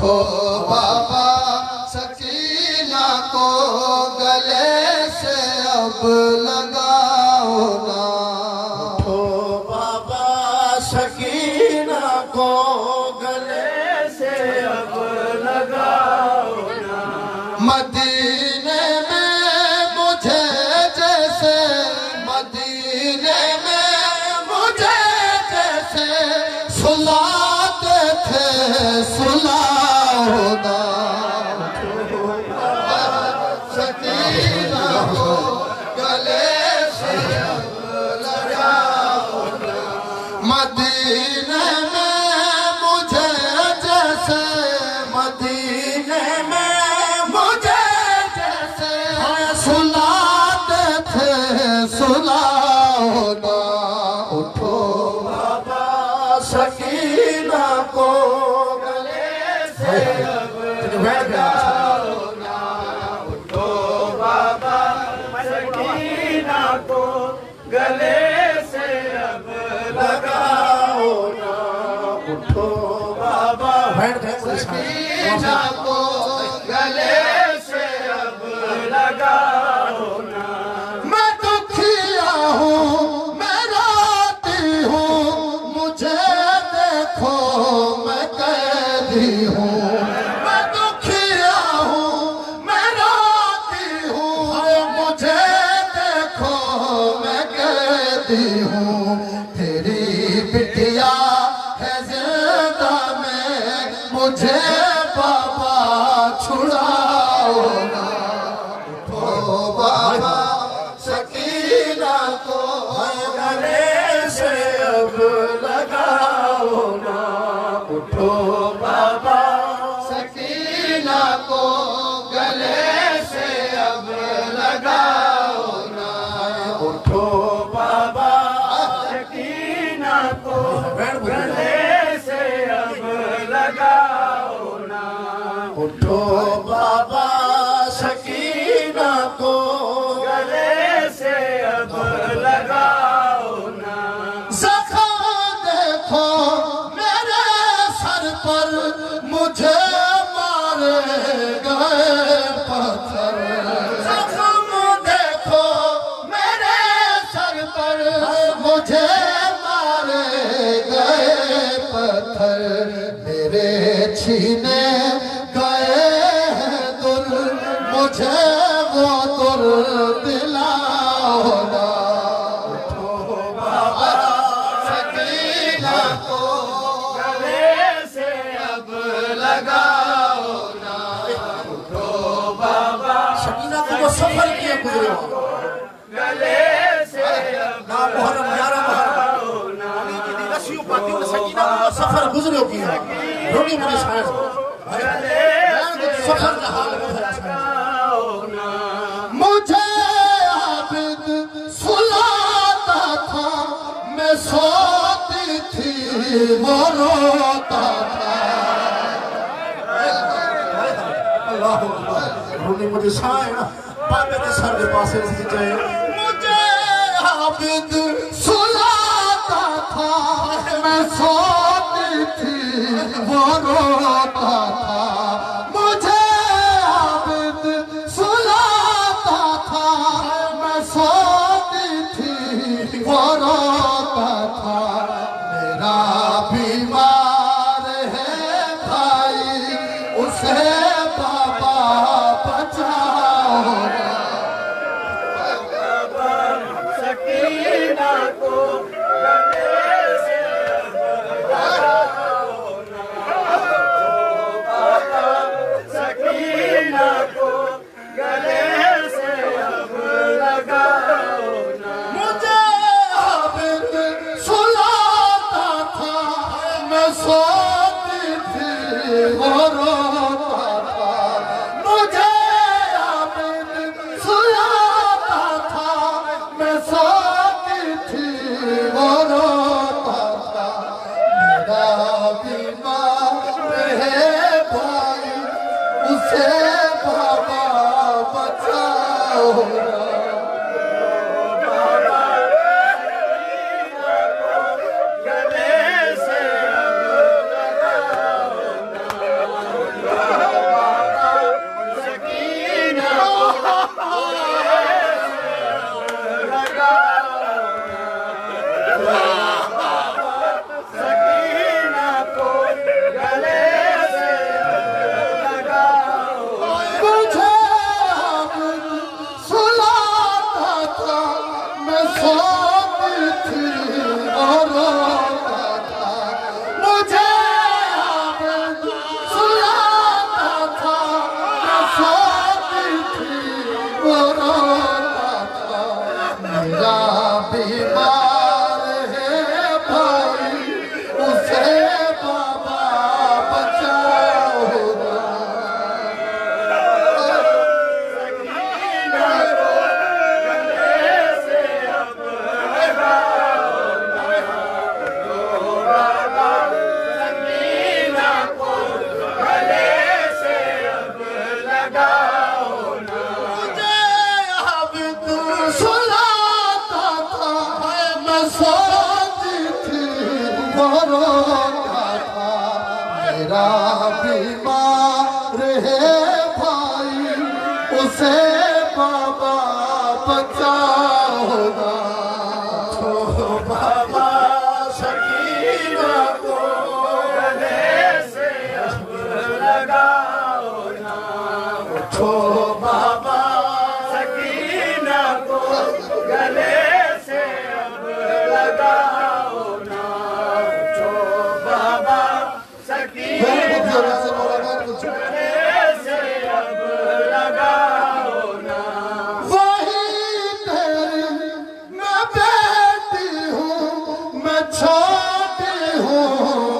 ओ बाबा सकीना को गले से अब लगाओ ना, ओ बाबा सकीना को गले से अब लगाओ ना। मदीने में मुझे जैसे, मदीने में मुझे जैसे सुलाते थे सुलाओ ना, सकीना को गले से लगाओ ना। मदीने में मुझे जैसे, मदीने में मुझे जैसे सुलाते थे सुलाओ ना। उठो बाबा सकीना को गले से अब लगाओ ना। उठो बाबा सकीना को गले से अब लगाओ ना। उठो बाबा सकीना को गले से अब लगाओ ना। मैं दुखिया हूँ, मैं राती हूँ, मुझे देखो मैं कैदी हूँ। मैं दुखिया हूँ, मैं राती हूँ, मुझे देखो मैं कैदी हूँ। तेरी बिटिया है जिंदा में, मुझे बाबा छुड़ाओ ना। ओ बाबा सकीना को गले से अब लगाओ ना। उठो बाबा सकीना को गले से अब लगाओ ना। उठो बाबा सकीना को गले से अब लगाओ ना। उठो बाबा सकीना को गले से अब लगाओ ना। ज़ख़्म देखो मेरे सर पर, मुझे मारे गए पत्थर। ज़ख़्म देखो मेरे सर पर, मुझे मारे गए पत्थर। मेरे छीने गए हैं दुर, मुझे वो दुर दिलाओ ना। बाबा सकीना को गले से अब लगाओ ना। उठो बाबा सकीना को जो सफर किए गुजरे हो गले से अब ना मुहर्रम 11 लगाओ ना। रस्सियों पाती और सकीना को जो सफर गुजरे हो किया रोटी मुझे शायद गले सफर का हाल में लगाओ ना। मुझे आबिद सुलाता था, मैं सोती थी वो रोता था। अल्लाह रोटी मुझे शायद पापे के सर के पास से जाए। मुझे आबिद सुलाता था, मैं सोती थी वो रोता था। मुझे आबिद सुलाता था, मैं सोती थी वो रोता था। मेरा बीमार है भाई, उसे बाबा बचाओ ना। सकीना को गले से अब लगाओ ना। बाबा सकीना को गले से अब लगाओ ना। मुझे आबिद सुलाता था, मैं सोती थी वो रोता बीमार है भाई उसे बाबा बचाओ ना। बाबा सकीना को गले से अब लगाओ ना। उठो बाबा सकीना को गले से अब लगाओ ना। उठो बाबा सकीना गले से अब लगाओ ना। वही तेरी मैं बेटी हूँ, मैं छोटी हूँ,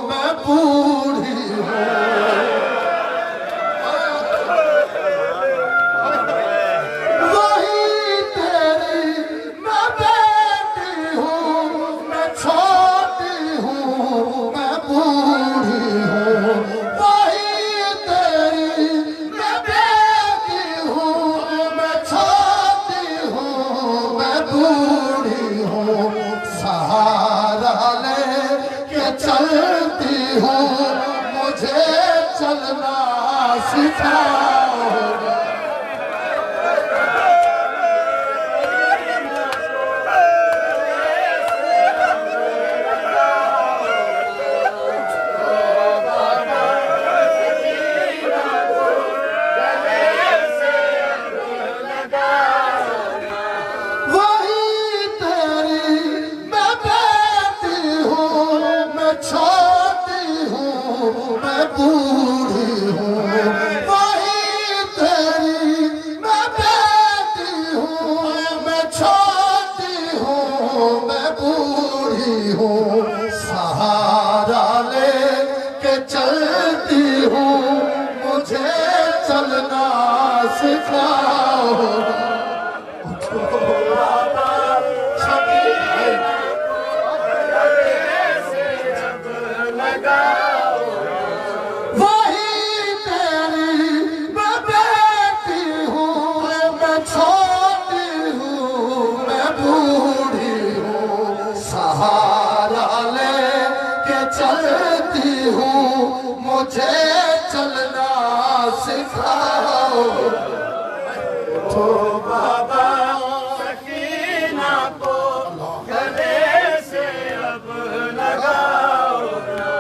मैं बूढ़ी हूँ। वही तेरी मैं बेटी हूँ, मैं छोटी हूँ, मैं बूढ़ी हूँ। वही तेरी मैं बेटी हूँ, मैं छोटी हूँ, मैं बूढ़ी हूँ। सहारा ले के चलती हूँ, मुझे चलना सिखाओ। वही तेरी मैं बेटी हूँ, मैं छोटी हूँ, मैं बूढ़ी हूँ। वही तेरी मैं बेटी हूँ, मैं छोटी हूँ, मैं बूढ़ी हूँ। सहारा ले के चलती हूँ, मुझे चलना सिखाओ। वही तेरी मैं बेटी हूँ, मैं छोटी हूँ, मैं बूढ़ी हूँ। सहारा ले के चलती हूँ, मुझे चलना सिखाओ। तो बाबा सकीना को गले से अब लगाओ ना।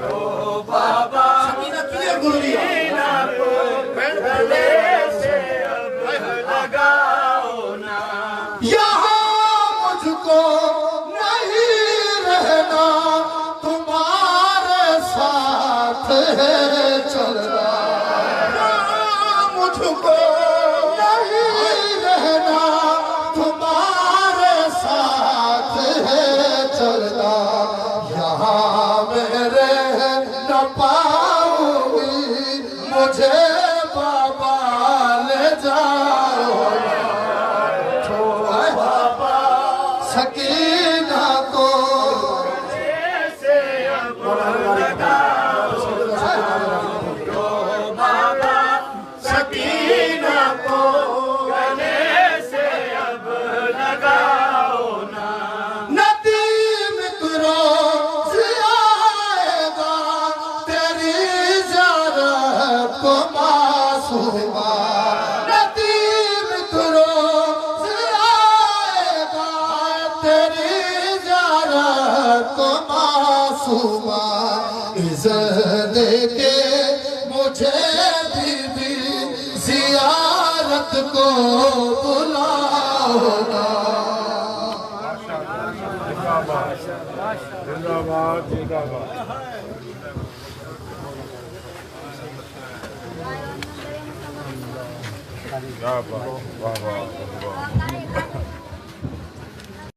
ओ बाबा सकीना किधर गुल दिया? सकीना को गले से अब लगाओ ना। यहाँ मुझको नहीं रहना, तुम्हारे साथ है चलना। यहाँ मुझको नहीं रहना, तुम्हारे साथ है चलना। यहाँ मैं रह न पाऊंगी, मुझे बाबा ले जाओ। सकीना को से अब लगाओ तो बाबा सकीना को गले से अब लगाओ ना। नदीम रोज आएगा, तेरी ज़रूरत को मासूमा। नदीम रोज आएगा, तेरी ज़रूरत को मासूमा। इज़्ज़त के मुझे बीबी ज़ियारत को बुलाओ ना। जिंदाबाद जिंदाबाद। वाह वाह वाह वाह वाह।